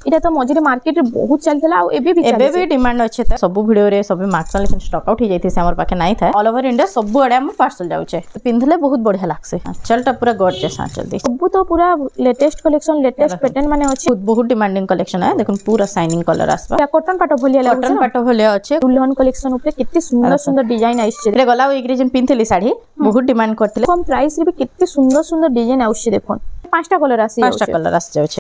इटा तो मझे मार्केट रे बहुत चलतला आ एबे भी डिमांड अच्छे सब वीडियो रे सब मार्क्स लेकिन स्टॉक आउट हो जाइथे से हमर पाखे नाही था ऑल ओवर इंडिया सब आड़े हम पार्सल जाउचे पिंधले बहुत बढ़िया लागसे आंचलटा पूरा गॉर्जियस आंचल दे सब तो पूरा लेटेस्ट कलेक्शन लेटेस्ट पैटर्न माने अछि बहुत डिमांडिंग कलेक्शन है देखुन पूरा शाइनिंग कलर आसबा कॉटन पाटो भलिया लागछ कॉटन पाटो भलिया अछि दुल्हन कलेक्शन ऊपर कितने सुंदर सुंदर डिजाइन आइछ रे गला एग्री जन पिंथली साड़ी बहुत डिमांड करथिले कम प्राइस रे भी कितने सुंदर सुंदर डिजाइन आउछ देखोन पांचटा कलर आसी पांचटा कलर आसी जाउछ।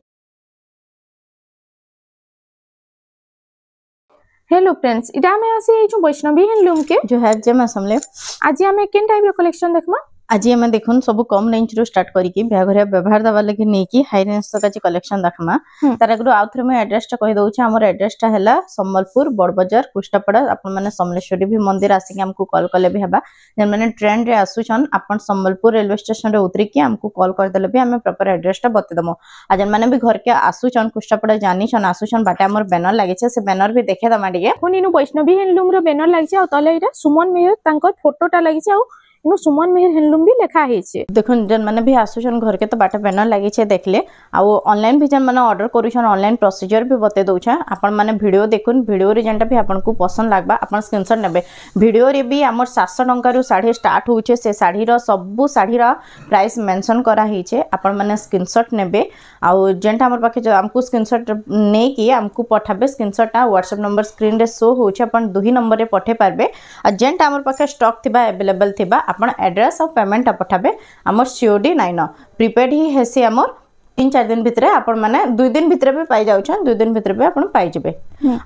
हेलो फ्रेंड्स इटा हमें आसी जो वैष्णवी हैंडलूम के जो है जे मैं समले आज हमें केन टाइप रो कलेक्शन देखमा आज हमें देखुन सब कम रेंज रो स्टार्ट करिकि ब्याघरिया व्यवहार दवा लगे नै कि हाई रेंज तक जे कलेक्शन देखमा तार एकरो आउथरे में एड्रेस टा कहि दउ छ हमर एड्रेस टा हैला सम्बलपुर बड़ बाजार कुष्टापड़ा अपन माने समलेश्वरी भी मंदिर आसी के हमको कॉल करले भी हेबा जन माने ट्रेन रे आसु छन अपन सम्बलपुर रेलवे स्टेशन रे उतरी के हमको कॉल कर देले भी हमें प्रॉपर एड्रेस टा बते दमो आ जन माने भी घर के आसु छन कुष्टापड़ा जानी छन आसु छन बाटे हमर बैनर लागे छ से बैनर भी देखे दमा डिगे कोनिनु वैष्णवी हैंडलूम रो बैनर लागे छ आ तले इटा सुमन मेहर तांकर फोटो टा लागे छ आ नो सुमन मेहर हैंडलूम भी लिखा है छे देखुन जन माने भी आसुछन घर के तो बाटे बैनर लागी छे देखले आ ऑनलाइन भी जन माने ऑर्डर करूछन ऑनलाइन प्रोसीजर भी बते दउ छ अपन माने वीडियो देखुन वीडियो रे जनटा भी अपन को पसंद लागबा अपन स्क्रीनशॉट नेबे वीडियो रे भी हमर 700 टंका रो साड़ी स्टार्ट होउछे से साड़ी रो सब साड़ी रो प्राइस मेंशन करा ही छे अपन माने स्क्रीनशॉट नेबे आ जेंटा हमर पाखे हमको स्क्रीनशॉट नै कि हमको पठाबे स्क्रीनशॉट आ व्हाट्सएप नंबर स्क्रीन रे शो होउछे अपन दुही नंबर रे पठे पारबे आ जेंटा हमर पाखे स्टॉक थिबा अवेलेबल थिबा अपन एड्रेस और पेमेंट पठाबे हमर सीओडी नाइ न प्रीपेड ही हेसी हमर 3-4 दिन भितरे आपण माने 2 दिन भितरे भी पाई जाउ छन 2 दिन भितरे भी आपण पाई जबे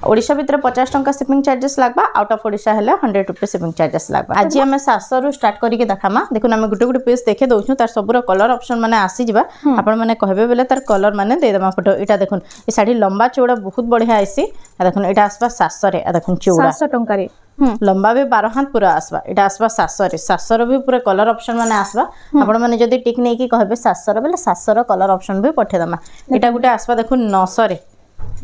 ओडिशा भितरे 50 टंका शिपिंग चार्जेस लागबा आउट ऑफ ओडिशा हेले 100 रुपीस शिपिंग चार्जेस लागबा आज हम 700 रु स्टार्ट करी के देखामा देखुन हम गुटे गुटे पीस देखे दउछु तार सबरो कलर ऑप्शन माने आसी जिबा आपण माने कहबे बेले तार कलर माने दे देमा फोटो एटा देखुन ए साड़ी लंबा चौड़ा बहुत बढ़िया आइसी देखुन एटा आसबा 700 रे देखुन चौड़ा 700 टंका रे लंबा भी 12 हाथ पूरा आसबा एटा आसबा 700 रे 700 रो भी पूरा कलर ऑप्शन माने आसबा आपण माने जदी टिक नै कि कहबे 700 रो बेले 700 रो कलर ऑप्शन भी पठे दमा एटा गुटे आसबा देखुन 900 रे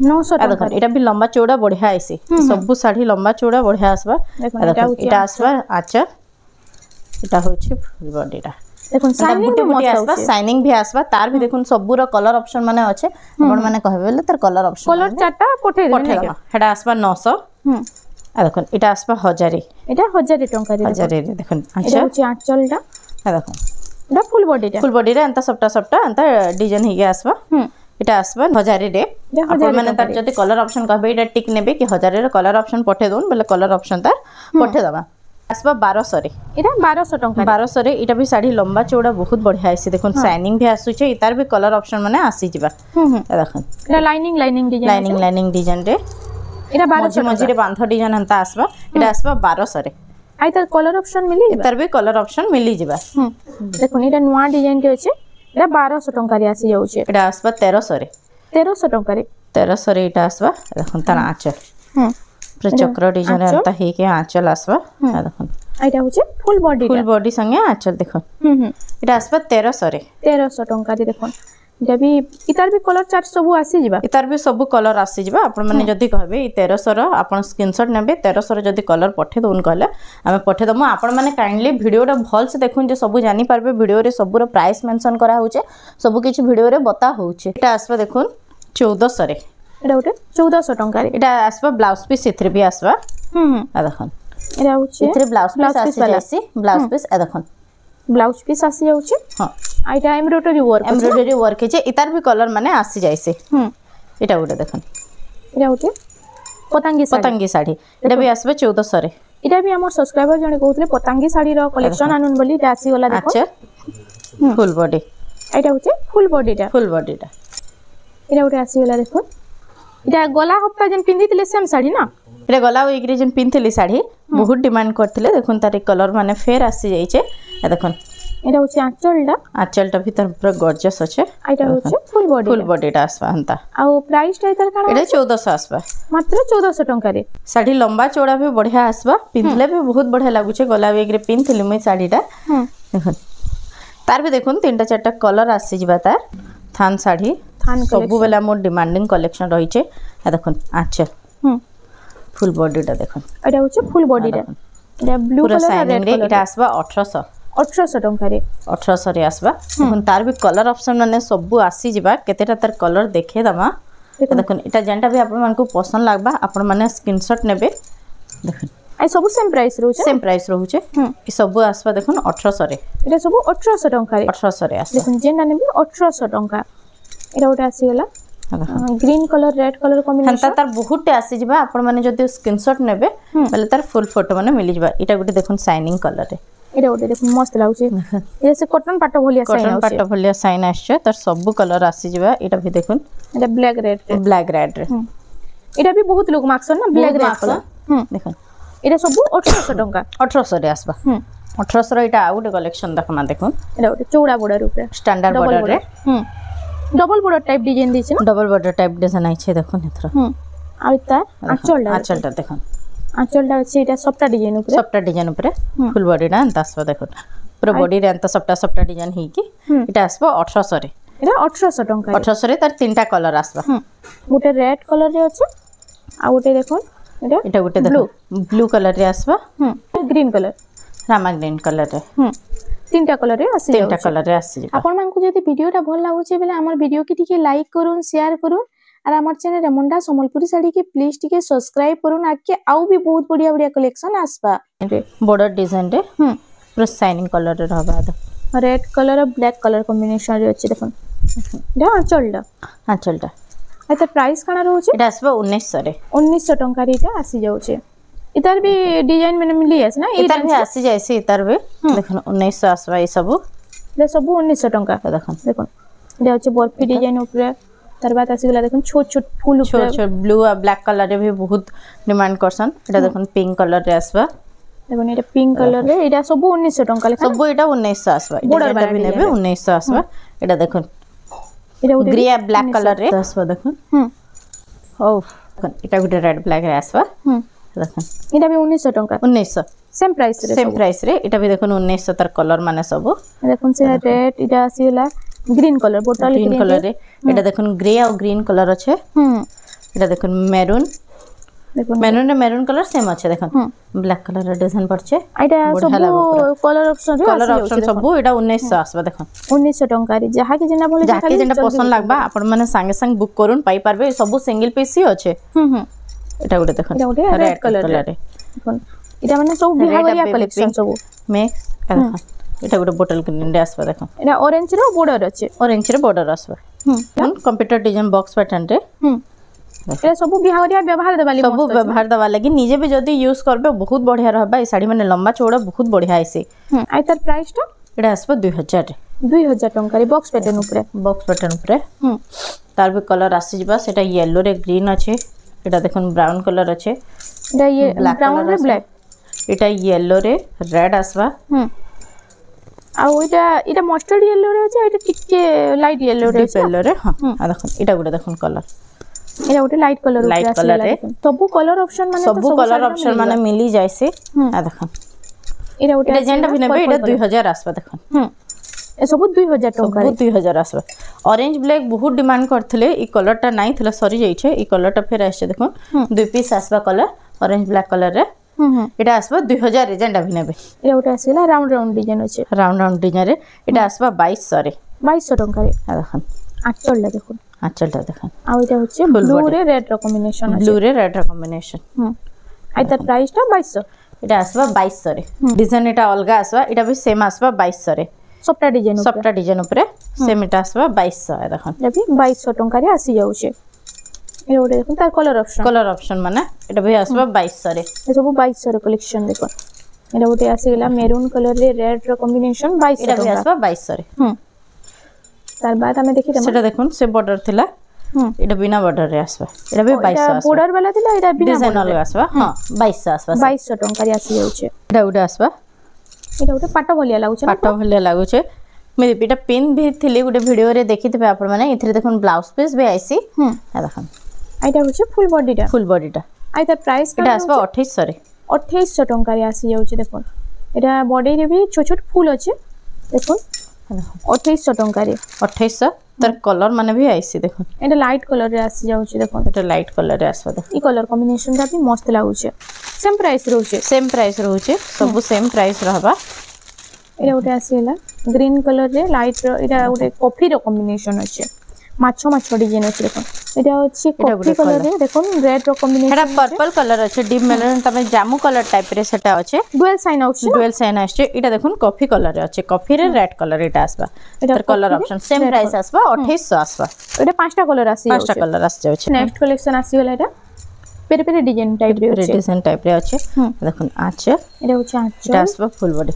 900 देखुन एटा भी लंबा चौड़ा बढ़िया आइसी सब साड़ी लंबा चौड़ा बढ़िया आसबा देखुन एटा आसबा आचर एटा होछि फुल बॉडीटा देखुन शाइनिंग भी आसबा शाइनिंग भी आसबा तार भी देखुन सबुर कलर ऑप्शन माने अछि आपण माने कहबे बेले तार कलर ऑप्शन कलर चारटा पठे दमा हेडा आसबा 900 आ देखुन एटा आसबा 1000 एटा 1000 टंका रे 1000 रे देखुन अच्छा होछि आंचलटा आ देखुन एटा फुल बॉडी रे अंता सबटा अंता डिजाइन हिगे आसबा एटा आसबा 1000 रे आपण माने तार जति कलर ऑप्शन कहबे एटा टिक नेबे कि 1000 रे कलर ऑप्शन पठे दोन बेले कलर ऑप्शन तार पठे दबा आसबा 1200 रे एटा 1200 टंका 1200 रे एटा भी साड़ी लंबा चौड़ा बहुत बढ़िया आइसी देखुन शाइनिंग भी आसु छे इतार भी कलर ऑप्शन माने आसी जिबा देखुन एटा लाइनिंग डिजाइन रे एटा 1200 मझी रे बांध डिजाइन हंता आसबा एटा आसबा 1200 रे आइ तार कलर ऑप्शन मिली जिबा इतार भी कलर ऑप्शन मिली जिबा देखुन एटा नुवा डिजाइन के अछि एटा 1200 टंका रे आसी जाउ छे एटा आसबा 1300 रे 1300 टंका रे 1300 रे एटा आसबा देखुन तार आंचल पूरा चक्र डिजाइन हंता हे के आंचल आसबा देखुन एटा होचे फुल बॉडी संगे आंचल देखुन एटा आसबा 1300 रे 1300 टंका रे देखुन एटा भी इतार भी कलर चार्ट सब आसी जिबा इतार भी सब कलर आसी जिबा आपण माने जदी कहबे 1300 रो आपण स्क्रीनशॉट नेबे 1300 रो जदी कलर पठे दोन कहले हमें पठे दमु आपण माने काइंडली वीडियो टा भल से देखुन जे सब जानि पारबे वीडियो रे सब रो प्राइस मेंशन करा होचे सब किछ वीडियो रे बता होचे एटा आसबा देखुन 1400 रे एटा उठे 1400 टंका रे एटा आसबा ब्लाउज पीस इथरे भी आसबा आ देखुन एटा होचे इथरे ब्लाउज पीस आसी जासी ब्लाउज पीस आ देखुन ब्लाउज पीस आसी जाउचे हां आइटा एम्ब्रॉयडरी वर्क हे जे इतार भी कलर माने आसी जाइसे एटा उडे देखन एटा उठे पतंगी साड़ी एटा भी आसबे 1400 रे एटा भी हमर सब्सक्राइबर जने कहउतले पतंगी साड़ी रो कलेक्शन आनुन बोली एटा आसी गला देखो अच्छा फुल बॉडी एटा उठे फुल बॉडीटा एटा उठे आसी गला देखो एटा गला हप्ता जन पिंदितले सेम साड़ी ना एटा गला एग्री जन पिंथली साड़ी बहुत डिमांड करथिले देखुन तार कलर माने फेर आसी जाइछे देखुन एटा होचे आंचलटा भीतर पूरा गॉर्जियस अछि एटा होचे फुल बॉडीटा आसबा हंता आ प्राइस टा इतर काना एटा 1400 आसबा मात्र 1400 टंका रे साड़ी लंबा चौड़ा भी बढ़िया आसबा पिंथले भी बहुत बढ़िया लागुचे गला एग्री पिंथली मैं साड़ीटा देखुन तार भी देखुन 3-4टा कलर आसी जिबा तार थान साड़ी सब बेला मोर डिमांडिंग कलेक्शन रहिचे देखुन आंचल फुल बॉडीटा देखुन एटा होचे फुल बॉडीटा एटा ब्लू कलर रेड कलर एटा आसबा 1800 टंका रे 1800 रे आसबा देखुन तार भी कलर ऑप्शन माने सब आसी जिबा केतेटा तार कलर देखे दमा देखो इटा जेनटा भी आपण मानकु पसंद लागबा आपण माने स्क्रीनशॉट नेबे देखो आई सब सेम प्राइस रहउछे सेम प्राइस रहउछे ई सब आसबा देखो 1800 रे एटा सब 1800 टंका रे 1800 रे आसबा देखो जेना नेबे 1800 टंका एटा उटा आसी गेला green colour red colour combination हंता तार बहुत आसी जिबा आपण माने जदी स्क्रीनशॉट नेबे पहले तार फुल फोटो माने मिली जिबा एटा गुटे देखो शाइनिंग कलर रे एटा उटे देखो मस्त लागुछे ये से कॉटन पाटो भलिया साइन कॉटन पाटो भलिया साइन आछे तार सब कलर आसी जिबा एटा भी देखो एटा ब्लैक रेड रे एटा भी बहुत लोग माक्सन ना ब्लैक रेड कलर देखो एटा सब 1800 टंका 1800 रे आसबा 1800 रे एटा आउट कलेक्शन देखमा देखो एटा उटे चौड़ा बॉर्डर ऊपर स्टैंडर्ड बॉर्डर रे डबल बॉर्डर टाइप डिजाइन दिछ ना डबल बॉर्डर टाइप डिजाइन आइछे देखो नेथरा आ इता आंचलटा देखो आंचलटा अछि एटा सप्ता डिजाइन ऊपर फुल बॉडी ना अंत आसबा देखो पूरा बॉडी रे अंत सप्ता डिजाइन ही की एटा आसबा 1800 रे एटा 1800 टंका 1800 रे तार तीनटा कलर आसबा गोटे रेड कलर रे अछि आ गोटे देखो एटा गोटे देखो ब्लू कलर रे आसबा green colour Rama green colour रे तीनटा कलर रे आसी तीनटा कलर रे आसी आपन मानकु जदी वीडियोटा भल लागुचे बेले हमर वीडियो के टिके लाइक करूं शेयर करूं और हमर चैनल रेमुंडा संबलपुरी साड़ी के प्लीज टिके सब्सक्राइब करूं आके आउ भी बहुत बढ़िया बढ़िया कलेक्शन आसबा बॉर्डर डिजाइन रे पूरा शाइनिंग कलर रे रहबा रेड कलर और ब्लैक कलर कॉम्बिनेशन रे अछि देखन डा आंचलटा एता प्राइस काना रहउचे एटा आसबा 1900 रे 1900 टंका रे एटा आसी जाउचे इतार भी डिजाइन में मिली आस ना इतार भी आसी जायसी इतार भी देखन 1900 आसबा ई सब ले सब 1900 टंका देखन एटा होचे बर्फी डिजाइन ऊपर तार बाद आसी गेला देखन छोट फूल ऊपर छोट ब्लू और ब्लैक कलर रे भी बहुत डिमांड करसन एटा देखन पिंक कलर रे आसबा देखन एटा पिंक कलर रे एटा सब 1900 टंका ले सब एटा 1900 आसबा एटा भी नेबे 1900 आसबा एटा देखन एटा ग्रे और ब्लैक कलर रे आसबा देखन ओ एटा गुटे रेड ब्लैक रे आसबा देखन एटा भी 1900 टंका 1900 सेम प्राइस रे एटा भी देखन 1900 तार कलर माने सब देखन से रेड एटा आसी गेला ग्रीन कलर बोतल ग्रीन कलर रे एटा देखन ग्रे और ग्रीन कलर अच्छे एटा देखन मेरून रे मेरून कलर सेम अच्छे देखन ब्लैक कलर रे डिजाइन पड़छे एटा सब कलर ऑप्शन सब एटा 1900 आसबा देखन 1900 टंका रे जहा के जेना बोले जहा के जेना पसंद लागबा आपण माने संगे संग बुक करून पाई पारबे सब सिंगल पीस ही अच्छे एटा गुटे देखन एटा गुटे रेड कलर रे देखन एटा माने सब बिहावरिया कलेक्शन सब मिक्स देखन एटा गुटे बोतल ग्रीन रे आसबा देखन एटा ऑरेंज रो बॉर्डर अछि ऑरेंज रे बॉर्डर आसबा कंप्यूटर डिजाइन बॉक्स पैटर्न रे एटा सब बिहावरिया व्यवहार देबाली सब व्यवहार दवा लगी निजे भी जदी यूज करबे बहुत बढ़िया रहबा ई साड़ी माने लंबा चौड़ा बहुत बढ़िया आइसे आई तार प्राइस टा एटा आसबा 2000 रे 2000 टंका रे बॉक्स पैटर्न ऊपर तार भी कलर आसी जिबा सेटा येलो रे ग्रीन अछि एटा देखन ब्राउन कलर अछि एटा ये ब्राउन रे ब्लैक एटा येलो रे रेड आसबा आ एटा मस्टर्ड येलो रे अछि एटा टिके लाइट येलो रे हां आ देखन एटा गुटे देखन कलर एटा गुटे लाइट कलर रे सब कलर ऑप्शन माने मिली जायसे आ देखन एटा गुटे जेंडा भी नेबे एटा 2000 आसबा देखन ए सब 2000 टंका रे 2000 आसबा ऑरेंज ब्लैक बहुत डिमांड करथले ई कलर टा नाही थला सरी जाइछे ई कलर टा फेर आछे देखो दुई पीस आसबा कलर ऑरेंज ब्लैक कलर रे एटा आसबा 2000 रे जेंडा भी नेबे एटा गुटे आसीला राउंड डिजाइन अछि राउंड डिजाइन रे एटा आसबा 2200 रे 2200 टंका रे आ देखन आंचलटा देखन आ एटा होचे ब्लू रे रेड रो कॉम्बिनेशन आई तार प्राइस टा 2200 एटा आसबा 2200 रे डिजाइन एटा अलगा आसबा एटा भी सेम आसबा 2200 रे सबटा डिजाइन ऊपर सेम एटा आसबा 2200 ए देखन एटा भी 2200 टंका रे आसी जाउछे ए ओडे देखन तार कलर ऑप्शन माने एटा भी आसबा 2200 रे ए सब 2200 रे कलेक्शन देखो एटा ओडे आसी गेला मेरून कलर रे रेड रो कॉम्बिनेशन 2200 एटा भी आसबा 2200 रे तार बाद हमें देखि सेटा देखन से बॉर्डर थिला एटा बिना बॉर्डर रे आसबा एटा भी 2200 आसबा बॉर्डर वाला थिला एटा बिना डिजाइन अलग आसबा हां 2200 आसबा 2200 टंका रे आसी जाउछे एटा ओडे आसबा एटा ओडे पाटो भलिया लागुछे पाटो भलिया लागुछे मे एटा पिन भी थिले गुटे वीडियो रे देखितबे आपण माने इथरे देखन ब्लाउज पीस भी आइसी आ देखन एटा होचे फुल बॉडीटा आई तार प्राइस एटा आसबा 2800 रे 2800 टंका रे आसी जाउछे देखन एटा बॉडी रे भी छोट छोट फूल अछि देखन 2800 टंका रे 2800 तार कलर माने भी आइसी देखन एटा लाइट कलर रे आसी जाउछे देखन एटा लाइट कलर रे आसबा ई कलर कॉम्बिनेशन दा भी मस्त लागुछे सेम प्राइस रहउछे सब सेम प्राइस रहबा एटा उटे आसीला ग्रीन कलर रे लाइट रो एटा उटे कॉफी रो कॉम्बिनेशन अछि माछो माछो डिजाइन अछि देखो एटा अछि कॉफी कलर रे देखो रेड रो कॉम्बिनेशन एटा पर्पल कलर अछि डीप मेरून तमे जामु कलर टाइप रे सेटा अछि डुअल साइन अछि डुअल साइन अछि एटा देखो कॉफी कलर रे अछि कॉफी रे रेड कलर एटा आसबा एटा कलर ऑप्शन सेम प्राइस आसबा 2800 आसबा एटा पांचटा कलर आसी पांचटा कलर आसी जाउ छै नेक्स्ट कलेक्शन आसी गला एटा पेरे पेरे डिजाइन टाइप रे अछि डिजाइन टाइप रे अछि देखो आचे एटा होछि आचल एटा आसबा फुल बॉडी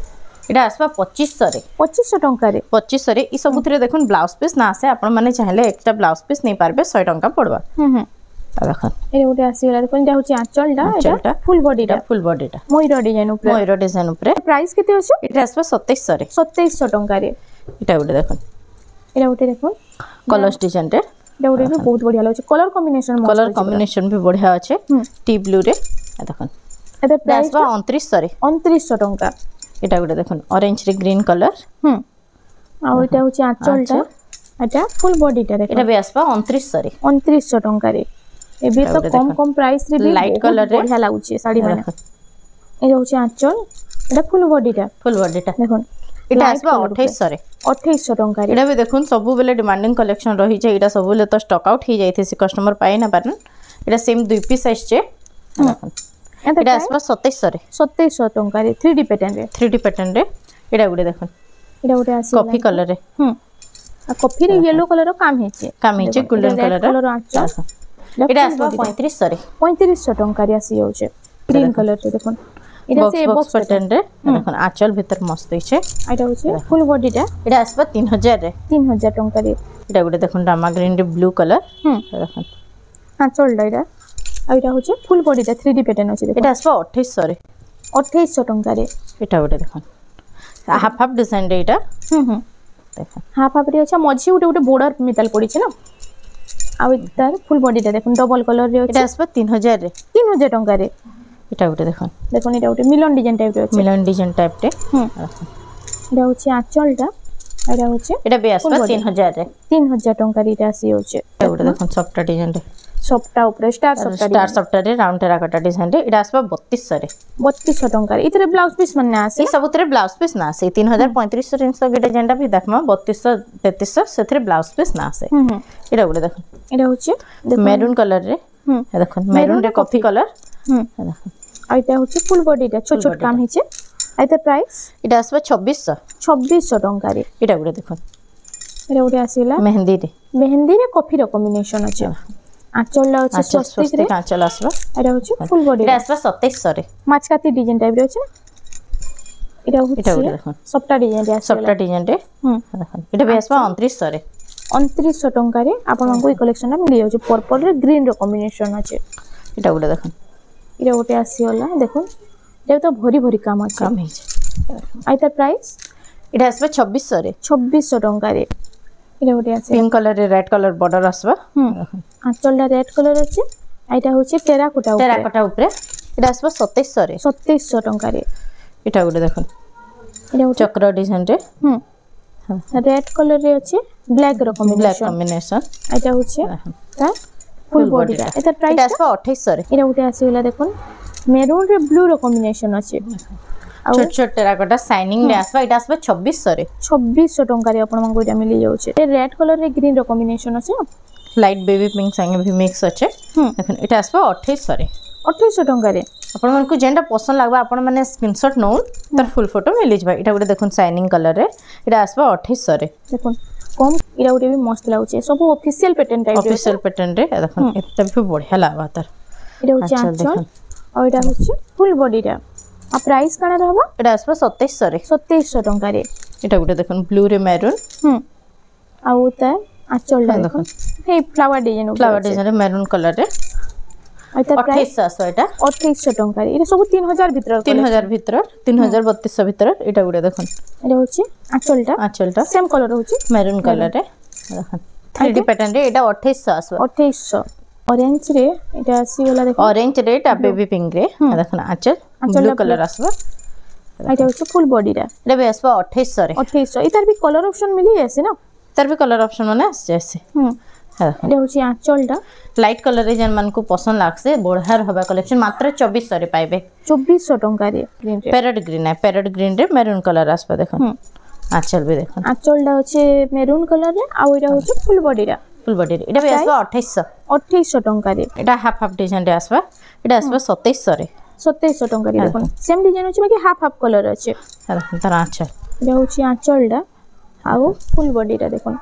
एटा आसबा 2500 टंका रे 2500 रे ई सबुथरे देखुन ब्लाउज पीस ना आसे आपण माने चाहले एक्स्ट्रा ब्लाउज पीस नै पारबे 100 टंका पड़बा ता देखन ए ओटे आसी गला देखन जा होछि आचलटा एटा फुल बॉडीटा मोइरो डिजाइन ऊपर प्राइस केते अछि एटा आसबा 2700 टंका रे एटा ओटे देखन देखो कलर्स डिजाइन रे एटा ओटे भी बहुत बढ़िया लागछ कलर कॉम्बिनेशन भी बढ़िया अछि टी ब्लू रे देखन एटा प्राइस 2900 टंका एटा ओटे देखन ऑरेंज रे ग्रीन कलर आ एटा होछि आचलटा एटा फुल बॉडीटा देखो एटा भी आसबा 2900 टंका रे एबे तो कम प्राइस रे भी लाइट कलर रे बढ़िया लागछ साड़ी माने ए होछि आचल एटा फुल बॉडीटा देखो एटा आसबा 2800 टंका रे एटा भी देखुन सब बेले डिमांडिंग कलेक्शन रही छै एटा सब बेले तो स्टॉक आउट ही जाइथे से कस्टमर पाए ना पारन एटा सेम दुई पीस साइज छै देखुन एटा आसबा 2700 टंका रे 3D पैटर्न रे एटा गुडे देखुन एटा गुडे आसी कॉफी कलर रे आ कॉफी रे येलो कलर रो काम हेचे गोल्डन कलर एटा आसबा 3500 टंका रे आसी जाउ छै ग्रीन कलर रे देखुन एटा से बॉक्स पैटर्न रे देखुन आंचल भीतर मस्त छै एटा होचे फुल बॉडीटा एटा आसबा 3000 रे 3000 टंका रे एटा गुडे देखुन रामा ग्रीन रे ब्लू कलर देखुन आंचल डाइरा एटा होचे फुल बॉडीटा 3D पैटर्न अछि एटा आसबा 2800 टंका रे एटा गुडे देखुन हाफ हाफ डिजाइन रे एटा देखुन हाफ हाफ रे अच्छा मझी उटे बॉर्डर मिताल पड़ी छै ना आ इतार फुल बॉडीटा देखुन डबल कलर रे एटा आसबा 3000 रे 3000 टंका रे एटा गुडे देखुन एटा उटे मिलन डिजाइन टाइप रे अछि मिलन डिजाइन टाइप रे एटा होछि आंचलटा एटा होछि एटा भी आसबा 3000 रे 3000 टंका रे एटा आसी होछि एटा गुडे देखुन सॉफ्ट डिजाइन रे सॉफ्टा ऊपर स्टार सॉफ्ट रे राउंड टेराकोटा डिजाइन रे एटा आसबा 3200 रे 3200 टंका रे इतरे ब्लाउज पीस मन ना आसे ई सबुतरे ब्लाउज पीस ना आसे 3500 रेंज तक डिजाइन टा भी देखमा 3200 3300 सेथरे ब्लाउज पीस ना आसे एटा गुडे देखुन एटा होछि मैरून कलर रे देखुन मैरून रे कॉफी कलर देखुन आइटा होछि फुल बॉडीटा छोट छोट काम हिचे आइता प्राइस एटा आसबा 2600 टंका रे एटा गुडे देखुन एटा गुडे आसीला मेहंदी रे कॉफी रो कॉम्बिनेशन अछि आंचलला अछि स्वस्तिक रे आंचल आसबा एटा होछि फुल बॉडी एटा आसबा 2700 रे माछकाती डिजाइन टाइप रे अछि एटा होछि देखुन सफ्टा डिजाइन रे सफ्टा डिजाइन रे देखुन एटा भी आसबा 2900 रे 2900 टंका रे आपन मांगो ई कलेक्शन ना मिली जाउ पर्पल रे ग्रीन रो कॉम्बिनेशन अछि एटा गुडे देखुन एटा गोटे आसीला देखुन एटा तो भरी भरी काम अछि काम हिचे आइता प्राइस एटा आसबा 2600 टंका रे एटा गोटे आसी पिंक कलर रे रेड कलर बॉर्डर आसबा आंचलटा रेड कलर अछि आइता होछि टेराकोटा ऊपर एटा आसबा 2700 टंका रे एटा गुडे देखुन एटा चक्र डिजाइन रे रेड कलर रे अछि ब्लैक रो कॉम्बिनेशन आइता होछि ता फुल बॉडी रा एटा प्राइस आसबा 2800 रे एटा गोटे आसीला देखुन मेरून रे ब्लू रो कॉम्बिनेशन अछि छोट छोट टेराकोटा शाइनिंग रे आसबा एटा आसबा 2600 रे 2600 टंका रे आपण मांगो एटा मिली जाउ छै ए रेड कलर रे ग्रीन रो कॉम्बिनेशन अछि लाइट बेबी पिंक संगे भी मिक्स अछि देखुन एटा आसबा 2800 रे 2800 टंका रे आपण मन को जेंटा पसंद लागबा आपण माने स्क्रीनशॉट नौ तर फुल फोटो मिली जबा एटा गुडे देखुन शाइनिंग कलर रे एटा आसबा 2800 रे देखुन कम एटा गुडे भी मस्त लागु छै सब official pattern type official pattern रे देखुन एटा भी बढ़िया लागबा तर एटा होछि आंचल और एटा होछि फुल बॉडी रा आ प्राइस काना रहबा एटा आसबा 2700 टंका रे एटा गुडे देखुन ब्लू रे मैरून आउ त आंचल देखुन हे फ्लावर डिजाइन रे मैरून कलर रे आइता प्राइस 2800 टंका रे एटा सब 3000 भीतर 3200 भीतर एटा गुडे देखुन एटा होछि आंचलटा सेम कलर होछि मैरून कलर रे देखुन 3D पैटर्न रे एटा 2800 आसबा 2800 ऑरेंज रे एटा आसी वाला देखो ऑरेंज रे टा बेबी पिंक रे देखुन आंचल ब्लू कलर आसबा एटा होछि फुल बॉडी रा एटा भी आसबा 2800 रे 2800 इतार भी कलर ऑप्शन मिली आसे ना तार भी कलर ऑप्शन माने आसे एटा होछि आंचलटा लाइट कलर रे जन मन को पसंद लागसे बोढ़ार होबा कलेक्शन मात्र 2400 रे पाइबे 2400 टंका रे ग्रीन रे पैरेट ग्रीन रे मैरून कलर आसबा देखुन आंचल भी देखुन आंचलटा होछि मैरून कलर रे आ एटा होछि फुल बॉडी रा फुल बॉडी एटा भी आसबा 2800 टंका रे एटा हाफ डिजाइन रे आसबा एटा आसबा 2700 टंका रे देखो सेम डिजाइन अछि बाकी हाफ कलर अछि तार आंचल एटा होछि आंचलडा आउ फुल बॉडी रा देखो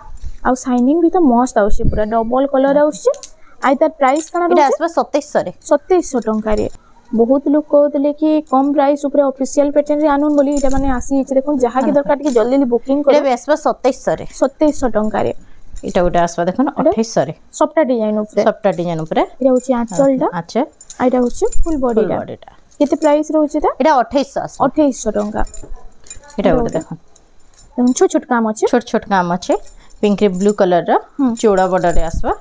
आउ शाइनिंग भी तो मस्त आउछि पूरा डबल कलर आउछि आइ तार प्राइस कना एटा आसबा 2700 टंका रे बहुत लोग कहते कि कम प्राइस ऊपर ऑफिशियल पैटर्न रे आनुन बोली एटा माने आसी छै देखो जहा के दरकार के जल्दी बुकिंग करे एटा भी आसबा 2700 टंका रे एटा गोटे आसबा देखो 2800 रे सबटा डिजाइन ऊपर एटा होछि आंचलडा अच्छा आइटा होछि फुल बॉडी रा केते प्राइस रहउछि ता एटा 2800 टंका एटा गोटे देखो छोट छोट काम अछि छोट काम अछि पिंक रे ब्लू कलर रा चौड़ा बॉर्डर रे आसबा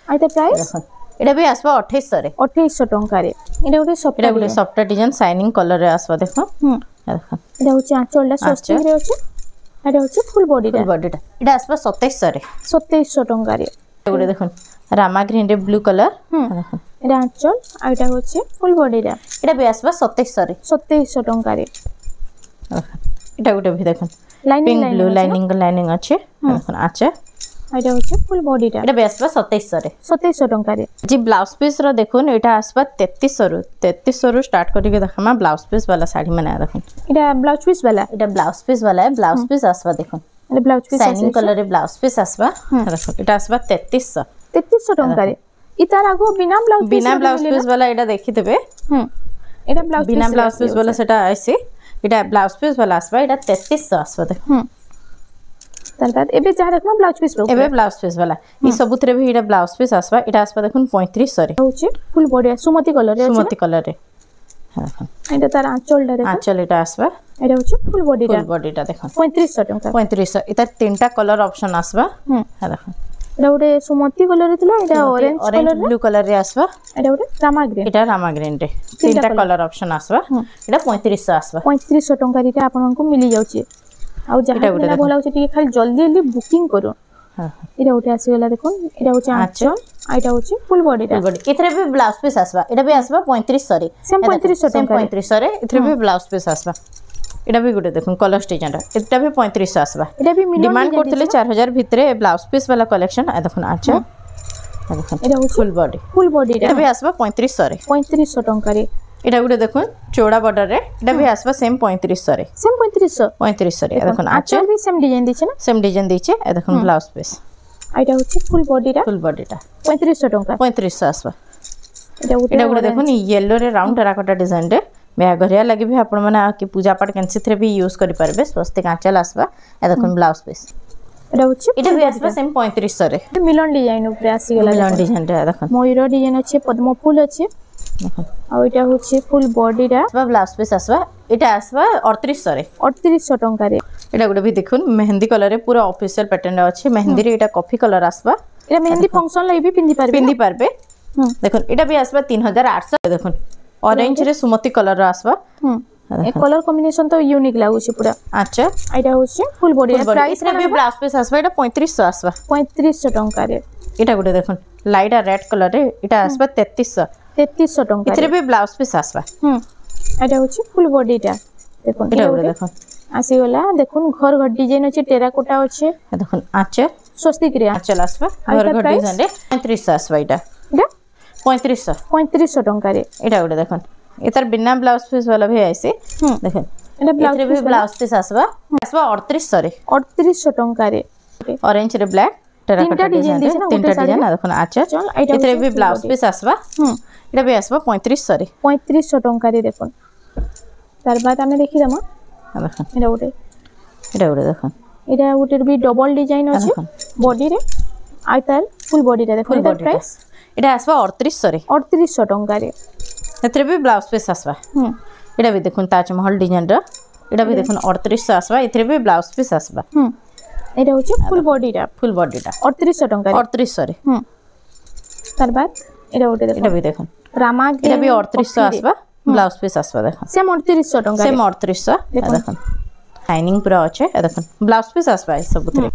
आइता प्राइस एटा भी आसबा 2800 टंका रे एटा गोटे सॉफ्ट डिजाइन शाइनिंग कलर रे आसबा देखो देखो एटा होछि आंचलडा सस्ती रे अछि एटा होछि फुल बॉडी एटा आसबा 2700 टंका रे गोटे देखो रामा ग्रीन रे ब्लू कलर देखो एटा आंचल आइटा होछि फुल बॉडी रे एटा भी आसबा 2700 टंका रे एटा गोटे भी देखो लाइनिंग ब्लू लाइनिंग अछि देखो आचे आइटा होछि फुल बॉडी रे एटा भी आसबा 2700 टंका रे जी ब्लाउज पीस रो देखो एटा आसबा 3300 रो स्टार्ट करिके देखमा ब्लाउज पीस वाला साड़ी माने देखो एटा ब्लाउज पीस वाला है ब्लाउज पीस आसबा देखो एटा ब्लाउज पीस शाइनिंग कलर रे ब्लाउज पीस आसबा देखो एटा आसबा 3300 टंका रे इतार आगो बिना ब्लाउज पीस वाला एटा देखि देबे एटा बिना ब्लाउज पीस वाला सेटा आइसे एटा ब्लाउज पीस वाला आसबा एटा 3300 आसबा देखो तार बाद एबे जा देखमा ब्लाउज पीस एबे ब्लाउज पीस वाला ई सबुतरे भी एटा ब्लाउज पीस आसबा एटा आसबा देखुन 3500 रे होचे फुल बॉडी सुमति कलर रे हां एटा तार आंचल रे आंचल एटा आसबा एटा होचे फुल बॉडीटा देखो 3500 टंका 3500 इता तीनटा कलर ऑप्शन आसबा हां देखो एटा गोटे सुमति कलर थिला एटा ऑरेंज ब्लू कलर रे आसबा एटा गोटे रामा ग्रीन रे तीनटा कलर ऑप्शन आसबा एटा 3500 आसबा 3500 टंका रे आपन को मिली जाउची आउ जहा के भला होचे टी खाली जल्दी बुकिंग करो एटा गोटे आसी गला देखो एटा होचे आंचल आइटा होचे फुल बॉडी इथरे भी ब्लाउज पीस आसबा एटा भी आसबा 3500 रे सेम 3500 रे इथरे भी ब्लाउज पीस आसबा एटा भी गुटे देखो कलर डिजाइन एटा भी 3500 आसबा एटा भी डिमांड करथिले 4000 भितरे ब्लाउज पीस वाला कलेक्शन आ देखो आंचल देखो एटा फुल बॉडी एटा भी आसबा 3500 टंका रे एटा गुटे देखो चौड़ा बॉर्डर रे एटा भी आसबा सेम 3500 रे सेम 3500 रे देखो आंचल भी सेम डिजाइन दिछे ना सेम डिजाइन दिछे ए देखो ब्लाउज पीस आइटा होची फुल बॉडीटा 3500 टंका 3500 आसबा एटा गुटे देखो नि येलो रे राउंड टेराकोटा डिजाइन रे बेघरिया लगे भी आपण माने कि पूजा पाठ कैंसी थरे भी यूज करि परबे स्वस्तिक आंचल आसबा ए देखो ब्लाउज पीस एटा भी आसबा सेम 3500 रे मिलन डिजाइन ऊपर आसी गेला मिलन डिजाइन रे देखो मयूर डिजाइन अछि पद्म फूल अछि देखो आ एटा होछि फुल बॉडी रा ब्लाउज पीस आसबा एटा आसबा 3800 टंका रे एटा गुटे भी देखुन मेहंदी कलर रे पूरा ऑफिशियल पैटर्न रे अछि मेहंदी रे एटा कॉफी कलर आसबा एटा मेहंदी फंक्शन लाई भी पिंदी पारबे देखुन एटा भी आसबा 3800 देखुन ऑरेंज रे सुमति कलर आसबा ए कलर कॉम्बिनेशन तो यूनिक लागु छी पूरा अच्छा एटा होछि फुल बॉडी प्राइस रे भी ब्लाउज पीस आसबा एटा 3500 आसबा 3500 टंका रे एटा गुटे देखुन लाइट रेड कलर रे एटा आसबा 3300 टंका इतरे भी ब्लाउज पीस आसबा एटा होछि फुल बॉडीटा देखुन एटा गुटे देखुन आसी गला देखुन घर घर डिजाइन अछि टेराकोटा अछि देखुन आंचल स्वस्तिक रे आंचल आसबा घर घर डिजाइन रे 3500 आसबा एटा 3500 टंका रे एटा गुटे देखुन एतर बिना ब्लाउज पीस वाला भी आइसे देखन एटा ब्लाउज पीस आसबा 3800 रे 3800 टंका रे ऑरेंज रे ब्लैक टेराकोटा डिजाइन रे तीनटा डिजाइन देखन आंचल एतरे भी ब्लाउज पीस आसबा एटा भी आसबा 3500 रे 3500 टंका रे देखन तार बाद हमें देखि दमा देखन एटा गुटे देखन एटा गुटे भी डबल डिजाइन अछि बॉडी रे आइताल फुल बॉडी रे देखन एटा प्राइस एटा आसबा 3800 टंका रे एतरे भी ब्लाउज पीस आसबा एटा भी देखुन ताजमहल डिजाइन रा एटा भी देखुन 3800 आसबा एतरे भी ब्लाउज पीस आसबा एटा होची फुल बॉडीटा 3800 टंका 3800 रे तार बाद एटा भी देखुन रामा एटा भी 3800 आसबा ब्लाउज पीस आसबा देखुन सेम 3800 टंका सेम 3800 देखुन शाइनिंग पूरा अछि देखुन ब्लाउज पीस आसबा ई सब उतरे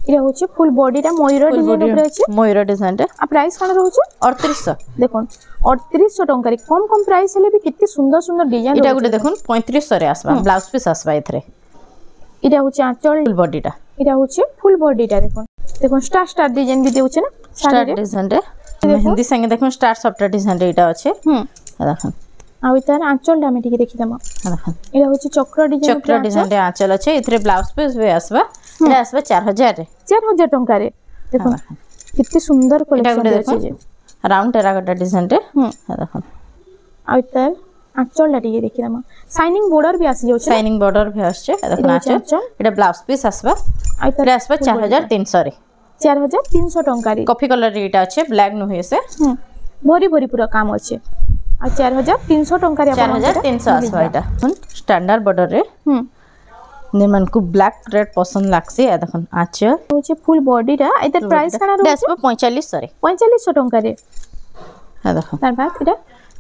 एटा होची फुल बॉडीटा मयूर डिजाइन ऊपर अछि मयूर डिजाइन रे आ प्राइस कोन रहउची 3800 देखुन 3800 टंका रे कम प्राइस हेले भी कितने सुंदर सुंदर डिजाइन एटा गुटे देखुन 3500 रे आसबा ब्लाउज पीस आसबा इथरे एटा होची आंचल फुल बॉडीटा एटा होची फुल बॉडीटा देखुन देखो स्टार स्टार डिजाइन भी देउछे ना स्टार डिजाइन रे मेहंदी संगे देखो स्टार सॉफ्ट डिजाइन रे एटा अछि देखो आ इतार आंचल डामे टिके देखि दमा देखो एटा होछि चक्र डिजाइन रे आंचल अछि इथरे ब्लाउज पीस भी आसबा एटा आसबा 4000 रे 4000 टंका रे देखो कितनी सुंदर कलेक्शन अछि जे राउंड टेराकोटा डिजाइन रे देखो आ इतार आंचल टिके देखि दमा शाइनिंग बॉर्डर भी आसी जाउछे शाइनिंग बॉर्डर भी आछे देखो आंचल एटा ब्लाउज पीस आसबा आ इतार आसबा 4300 रे 4300 टंका रे कॉफी कलर रे एटा अछि ब्लैक न होय से भरी भरी पूरा काम अछि आ 4300 टंका रे 4300 आसबा एटा स्टैंडर्ड बॉर्डर रे निमन को ब्लैक रेड पसंद लागसी आ देखन आंचल होचे फुल बॉडी रा इधर प्राइस काना रो 4500 रे 4500 टंका रे आ देखन तार बाद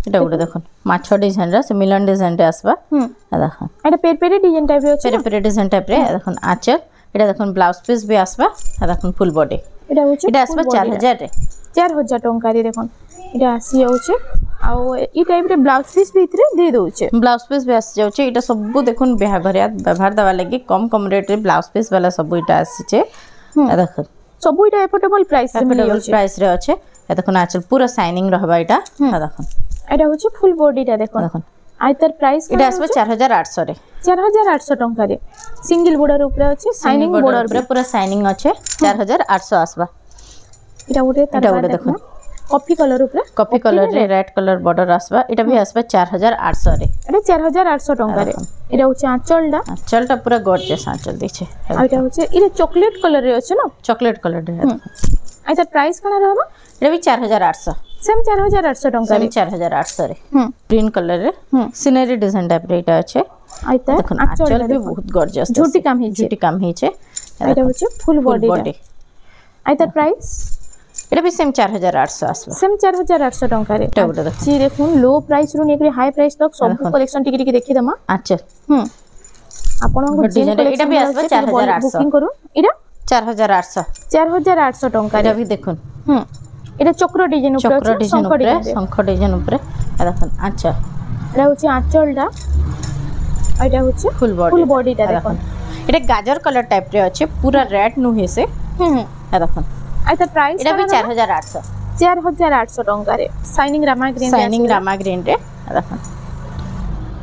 एटा गुडे देखन माछो डिजाइन रा से मिलन डिजाइन रे आसबा आ देखन एटा पेरपेरे डिजाइन टाइप रे अछि पेरपेरे डिजाइन टाइप रे देखन आंचल एटा देखन ब्लाउज पीस भी आसबा आ देखन फुल बॉडी एटा होचे एटा आसबा 4000 रे 4000 टंका रे देखन एटा आसी होचे आ ई टाइप रे ब्लाउज पीस भी इतरे दे दोचे ब्लाउज पीस भी आसी जाउचे एटा सब देखन बिहा घरिया व्यवहार दवा लागि कम रेट रे ब्लाउज पीस वाला सब एटा आसीचे आ देखन सब एटा एफोर्डेबल प्राइस रे मिल जाउचे प्राइस रे अछि आ देखन आंचल पूरा शाइनिंग रहबा एटा आ देखन एटा होचे फुल बॉडी टा देखन आइतर प्राइस एटा आसबा 4800 रे 4800 टंका रे सिंगल बॉर्डर ऊपर अछि शाइनिंग बॉर्डर ऊपर पूरा शाइनिंग अछि 4800 आसबा एटा उठे तार देखो कॉफी कलर ऊपर कॉफी कलर रे रेड कलर बॉर्डर आसबा एटा भी आसबा 4800 रे एटा 4800 टंका रे एटा होचे आंचलटा पूरा गॉर्जियस आंचल दिछे आ एटा होचे इरे चॉकलेट कलर रे अछि ना चॉकलेट कलर रे आइतर प्राइस काना रहबा एटा भी 4800 सेम 4800 टंका रे 4800 रे ग्रीन कलर रे सिनेरी डिजाइन टाइप रे एटा अछि आइतर देखो आंचल भी बहुत गॉर्जियस झूटी काम हिचे एटा होचे फुल बॉडी आइतर प्राइस एटा भी सेम 4800 आसबा सेम 4800 टंका रे एटा गुडे देखो जी देखुन लो प्राइस रु नेकरी हाई प्राइस तक सब कलेक्शन टिके देखि दमा अच्छा आपण को डिजाइन एटा भी आसबा 4800 बुकिंग करू एटा 4800 टंका एटा भी देखुन एटा चक्र डिजाइन ऊपर शंख डिजाइन ऊपर आ देखुन अच्छा एटा होची आंचलटा एटा होची फुल बॉडी टा देखुन एटा गाजर कलर टाइप रे अछि पूरा रेड नु हे से आ देखुन आइता प्राइस एटा भी 4800 टंका रे शाइनिंग रामा ग्रीन रे आ देखुन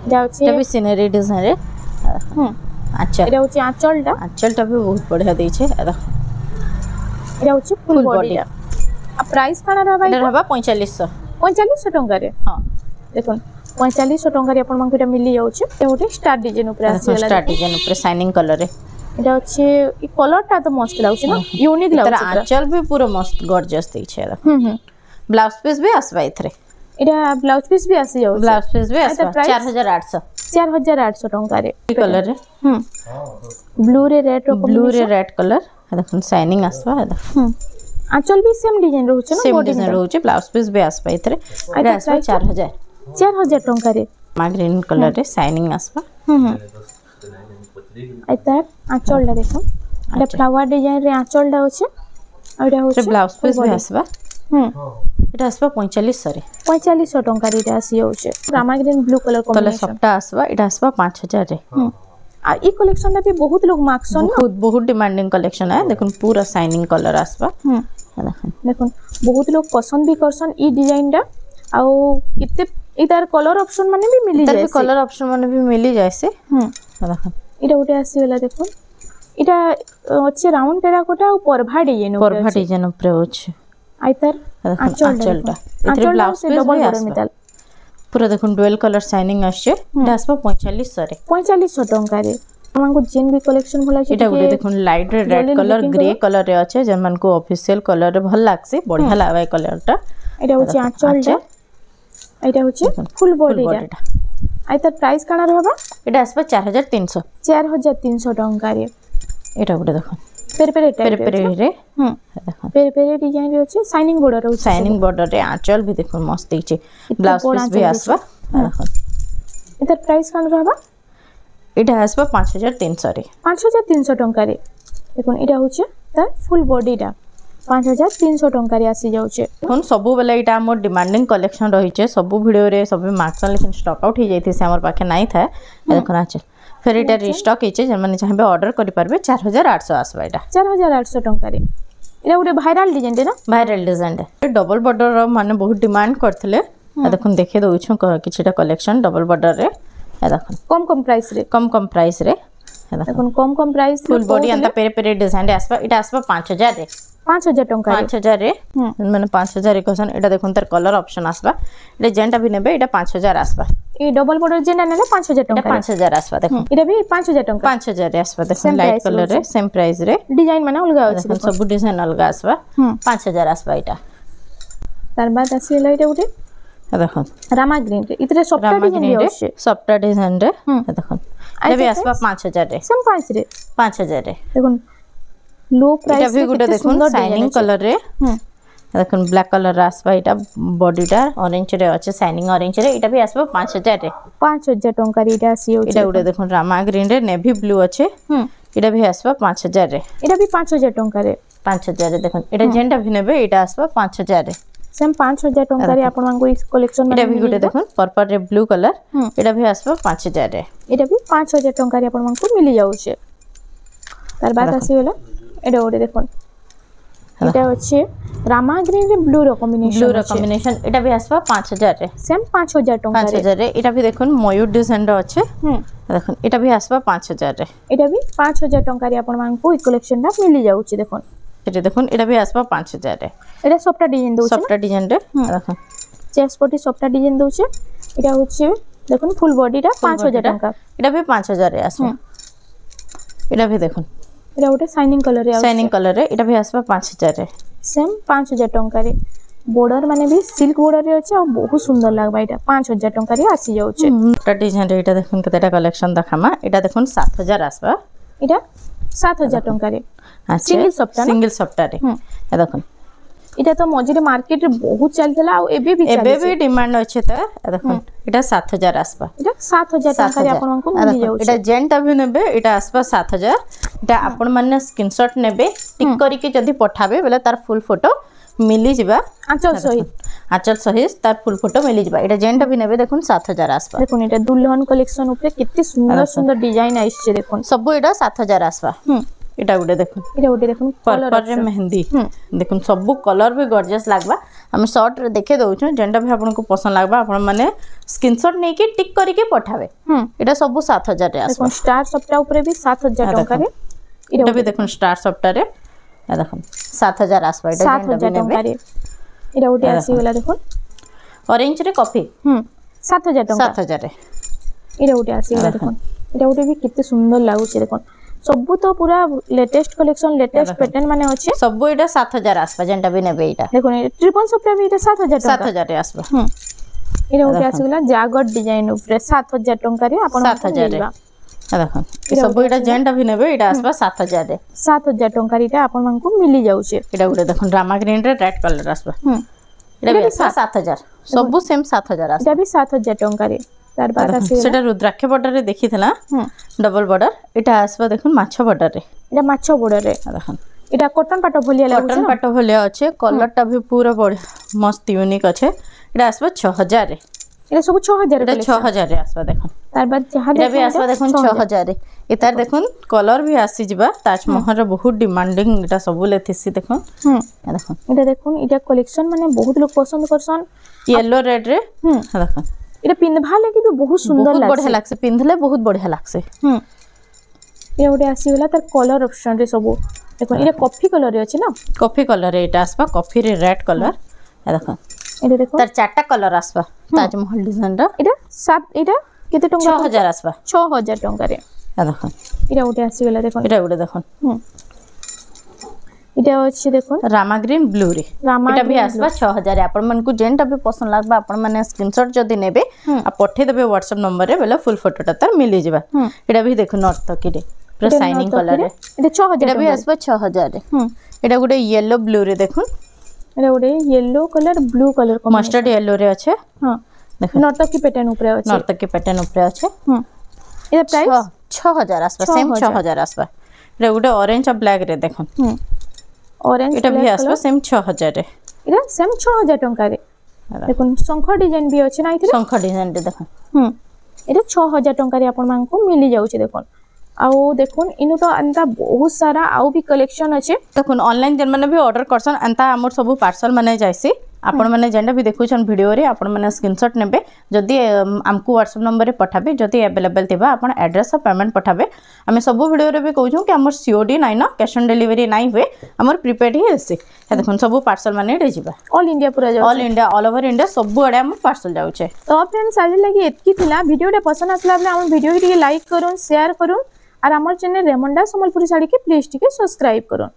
एटा भी सिनेरी डिजाइन रे अच्छा एटा होची आंचलटा भी बहुत बढ़िया दै छै आ देखुन एटा होची फुल बॉडी आ प्राइस काना रहबा एटा रहबा 4500 टंका रे हां देखुन 4500 टंका रे आपण मानकुटा मिली जाउछ ए ओटे स्टार डिजाइन ऊपर आसी गेला स्टार डिजाइन ऊपर शाइनिंग कलर रे एटा अछि ई कलरटा तो मस्त लागछ ना यूनिक लागछ आंचल भी पूरा मस्त गॉर्जियस दै छै ब्लाउज पीस भी आसबा इथरे एटा ब्लाउज पीस भी आसी जाउछ ब्लाउज पीस भी आसबा 4800 टंका रे कलर रे ब्लू रे रेड कलर देखन शाइनिंग आसबा आंचल भी सेम डिजाइन रहउछ ना सेम डिजाइन रहउछ ब्लाउज पीस भी आसबा इथरे एटा आसबा 4000 टंका रे ग्रीन कलर रे शाइनिंग आसबा आइता आंचल ला देखो एटा फ्लावर डिजाइन रे आंचल ला होछ एटा होछ ब्लाउज पीस भी आसबा एटा आसबा 4500 रे 4500 टंका रे आसी होछ Rama green blue colour combination सबटा आसबा एटा आसबा 5000 रे आ ई कलेक्शन ला भी बहुत लोग मार्क्सन बहुत डिमांडिंग कलेक्शन है देखुन पूरा शाइनिंग कलर आसबा देखुन बहुत लोग पसंद भी करसन ई डिजाइन टा आ किते इतार कलर ऑप्शन माने भी मिली जाय कलर ऑप्शन माने भी मिली जाय से देखुन इटा उठे आसी गेला देखुन इटा अच्छे राउंड टेराकोटा और परभा डिजाइन ऊपर होछ आइतार आंचलटा इतरे blouse piece double border Mittal पूरा देखुन डुअल कलर शाइनिंग आछे एटा आसबा 4500 रे 4500 टंका रे हमको जेन भी कलेक्शन भला छै एटा गुडे देखुन light red colour grey colour रे आछे जेमन को ऑफिशियल कलर रे भल लागसे बढ़िया लागै कलरटा एटा होची आंचलटा एटा होची फुल बॉडीटा आइतार प्राइस काना रहबा एटा आसबा 4300 टंका रे एटा गुडे देखुन पेरपेरे रे देखो पेरपेरे डिजाइन रे अछि शाइनिंग बॉर्डर रे आंचल भी देखो मस्त दै छै ब्लाउज पीस भी आसबा देखो एतर प्राइस कान रहबा एटा आसबा 5300 रे 5300 टंका रे देखो एटा होचे त फुल बॉडीटा 5300 टंका रे आसी जाउचे फोन सबु बेला एटा हमर डिमांडिंग कलेक्शन रही छै सबु वीडियो रे सब मार्क्सन लेकिन स्टॉक आउट हो जाइथि से हमर पाखे नाही था देखो आंचल फिर एटा रिस्टॉक हेचे जे माने चाहबे ऑर्डर करि परबे 4800 आसबा एटा 4800 टंका रे एटा गोटे भाइराल डिजाइन रे ना भाइराल डिजाइन रे डबल बॉर्डर रो माने बहुत डिमांड करथिले देखुन देखे दउछु किछटा कलेक्शन डबल बॉर्डर रे देखुन कम प्राइस रे देखुन कम प्राइस फुल बॉडी अंता पेरे पेरे डिजाइन रे आसबा इटा आसबा 5000 रे 5000 टंका 5000 रे माने 5000 रे कहसन एटा देखुन तार कलर ऑप्शन आसबा एटा जेंटा भी नेबे एटा 5000 आसबा ए डबल बॉर्डर जेंटा नेले 5000 टंका 5000 आसबा देखुन एटा भी 5000 टंका 5000 रे आसबा देखुन लाइट कलर रे सेम प्राइस रे डिजाइन माने अलगा अछि सब डिजाइन अलगा आसबा 5000 आसबा एटा तार बाद आसीला एटा उठे देखुन रामा ग्रीन रे इतरे सॉफ्ट डिजाइन रे सॉफ्ट डिजाइन रे देखुन ये भी आसबा 5000 रे सेम प्राइस रे 5000 रे देखुन लो प्राइस एटा भी गुटे देखुन शाइनिंग कलर रे देखुन ब्लैक कलर आसबा एटा बॉडीटा ऑरेंज रे अछि शाइनिंग ऑरेंज रे एटा भी आसबा 5000 रे 5000 टंका रे एटा आसी एटा गुटे देखुन रामा ग्रीन रे नेवी ब्लू अछि एटा भी आसबा 5000 रे एटा भी 5000 टंका रे 5000 रे देखुन एटा जेंटा भी नेबे एटा आसबा 5000 रे सेम 5000 टंका रे आपन मांगो इस कलेक्शन एटा भी गुटे देखुन पर्पल रे ब्लू कलर एटा भी आसबा 5000 रे एटा भी 5000 टंका रे आपन मांगो मिली जाउ छे तार बाद आसी होला एटा ओडे देखुन एटा अछि रामा ग्रीन रे ब्लू रो कॉम्बिनेशन एटा भी आसबा 5000 रे सेम 5000 टंका रे 5000 रे एटा भी देखुन मयूर डिजाइन रो अछि देखुन एटा भी आसबा 5000 रे एटा भी 5000 टंका रे आपन मांगो इ कलेक्शन ता मिली जाउ छे देखुन एटा देखुन एटा भी आसबा 5000 रे एटा सॉफ्ट डिजाइन दउ छे सॉफ्ट डिजाइन रे देखुन चेस्ट पटी सॉफ्ट डिजाइन दउ छे एटा होछे देखुन फुल बॉडी टा 5000 टंका एटा भी 5000 रे आसबा एटा भी देखुन एटा उटे शाइनिंग कलर रे एटा भी आसबा 5000 रे सेम 5000 टंका रे बॉर्डर माने भी सिल्क बॉर्डर रे अछि आ बहुत सुंदर लागबा एटा 5000 टंका रे आसी जाउ छे एटा डिजाइन रे एटा देखुन केतेटा कलेक्शन देखामा एटा देखुन 7000 आसबा एटा 7000 टंका रे सिंगल सप्ता रे ए देखुन एटा तो मझिरे मार्केट रे बहुत चलतला आ एबे भी डिमांड अछि त देखुन एटा 7000 आसबा एटा 7000 टंका रे आपन को मिली जाउ एटा जेंटा भी नेबे एटा आसबा 7000 एटा आपन माने स्क्रीनशॉट नेबे टिक करी के जदी पठाबे बेले तार फुल फोटो मिली जिबा आंचल सहित तार फुल फोटो मिली जिबा एटा जेंटा भी नेबे देखुन 7000 आसबा देखुन एटा दुल्हन कलेक्शन ऊपर कितनी सुंदर सुंदर डिजाइन आइछ देखुन सब एटा 7000 आसबा एटा गुटे देखुन पर्पल रे मेहंदी देखुन सब कलर भी गॉर्जियस लागबा हम शॉर्ट रे देखे दउछु जेंटा भी आपन को पसंद लागबा आपन माने स्क्रीनशॉट नै के टिक करी के पठावे एटा सब 7000 रे आसबा स्टार सप्ता ऊपर भी 7000 टंका रे एटा भी देखुन स्टार सप्ता रे ए देखुन 7000 आसबा एटा 7000 टंका रे एटा उटे आसी वाला देखुन ऑरेंज रे कॉफी 7000 टंका 7000 रे एटा उटे आसी वाला देखुन एटा उटे भी कितने सुंदर लागु छे देखुन सब तो पूरा लेटेस्ट कलेक्शन लेटेस्ट पैटर्न माने अछि सब एटा 7000 आसबा जेंटा भी नेबे एटा देखुन ट्रिपल सप्ता भी एटा 7000 टंका 7000 रे आसबा एटा उटे आसी वाला जागट डिजाइन ऊपर 7000 टंका रे आपन 7000 रे देखुन सब एटा जेंटा भी नेबे एटा आसबा 7000 रे 7000 टंका रे एटा आपन मानकु मिली जाउ छे एटा उटे देखुन रामा ग्रीन रे रेड कलर आसबा एटा भी 7000 सब सेम 7000 आसबा एटा भी 7000 टंका रे तार बाद आसी सेटा रुद्राक्ष बॉर्डर रे देखिथला डबल बॉर्डर एटा आसबा देखुन माछो बॉर्डर रे एटा माछो बॉर्डर रे देखुन एटा कॉटन पाटो भलिया लागु कॉटन पाटो भलिया अछि कलर टा भी पूरा बढ़िया मस्त यूनिक अछि एटा आसबा 6000 रे एटा सब 6000 रे 6000 रे आसबा देखुन तार बाद जहां एटा भी आसबा देखुन 6000 रे एतार देखुन कलर भी आसी जिबा ताजमहल रे बहुत डिमांडिंग एटा सब लेथिसी देखुन देखुन एटा देखुन एटा कलेक्शन माने बहुत लोग पसंद करसन येलो रेड रे देखुन एटा पिनभा लागि भी बहुत सुंदर लागसे बहुत बढ़िया लागसे पिनधले बहुत बढ़िया लागसे एटा उडे आसी होला तार कलर ऑप्शन रे सब देखुन एटा कॉफी कलर रे अछि ना कॉफी कलर रे एटा आसबा कॉफी रे रेड कलर देखुन एटा देखो तार चारटा कलर आसबा ताजमहल डिजाइन रा एटा 7 एटा केते टंका 6000 आसबा 6000 टंका रे देखुन एटा उडे आसी होला देखुन एटा उडे देखुन एटा अछि देखुन रामा ग्रीन ब्लू रे एटा भी आसबा 6000 आपन मन को जेंटा भी पसंद लागबा आपन माने स्क्रीनशॉट जदी नेबे आ पठे देबे WhatsApp नंबर रे बेला फुल फोटोटा तार मिली जिबा एटा भी देखुन नर्तकी रे पूरा शाइनिंग कलर रे एटा 6000 एटा भी आसबा 6000 रे एटा गुडे येलो ब्लू रे देखुन एटा गुडे येलो कलर ब्लू कलर को मस्टर्ड येलो रे अछि हां देखुन नर्तकी पैटर्न ऊपर अछि नर्तकी पैटर्न ऊपर अछि एटा प्राइस 6000 आसबा सेम 6000 आसबा एटा गुडे ऑरेंज और ब्लैक रे देखुन ऑरेंज एटा भी आसबा सेम 6000 रे एटा सेम 6000 टंका रे देखुन शंख डिजाइन भी अछि ना इथि शंख डिजाइन रे देखुन एटा 6000 टंका रे आपन मान को मिली जाउ छी देखुन आउ देखुन इनु तो एंता बहुत सारा आउ भी कलेक्शन अच्छे देखुन ऑनलाइन जेन माने भी ऑर्डर करसन एंता हमर सब पार्सल माने जायसी आपण माने जेंडा भी देखुछन वीडियो रे आपण माने स्क्रीनशॉट नेबे जदी हमकु व्हाट्सएप नंबर रे पठाबे जदी अवेलेबल थिबा आपण एड्रेस और पेमेंट पठाबे हमें सब वीडियो रे भी कहूछु कि हमर सीओडी नाही ना कैश ऑन डिलीवरी नाही हुए हमर प्रीपेड ही आसी हे देखुन सब पार्सल माने रे जिबा ऑल इंडिया पूरा जाउ all India all over India सब आडे हम पार्सल जाउछे। तो फ्रेंड्स आज लगी एतकी थिला वीडियो रे पसंद आसला बले हम वीडियो के लाइक करूँ शेयर करूँ और हमारे चैनल रेमंडा संबलपुरी साड़ी के प्लीज टिके सब्सक्राइब करूँ।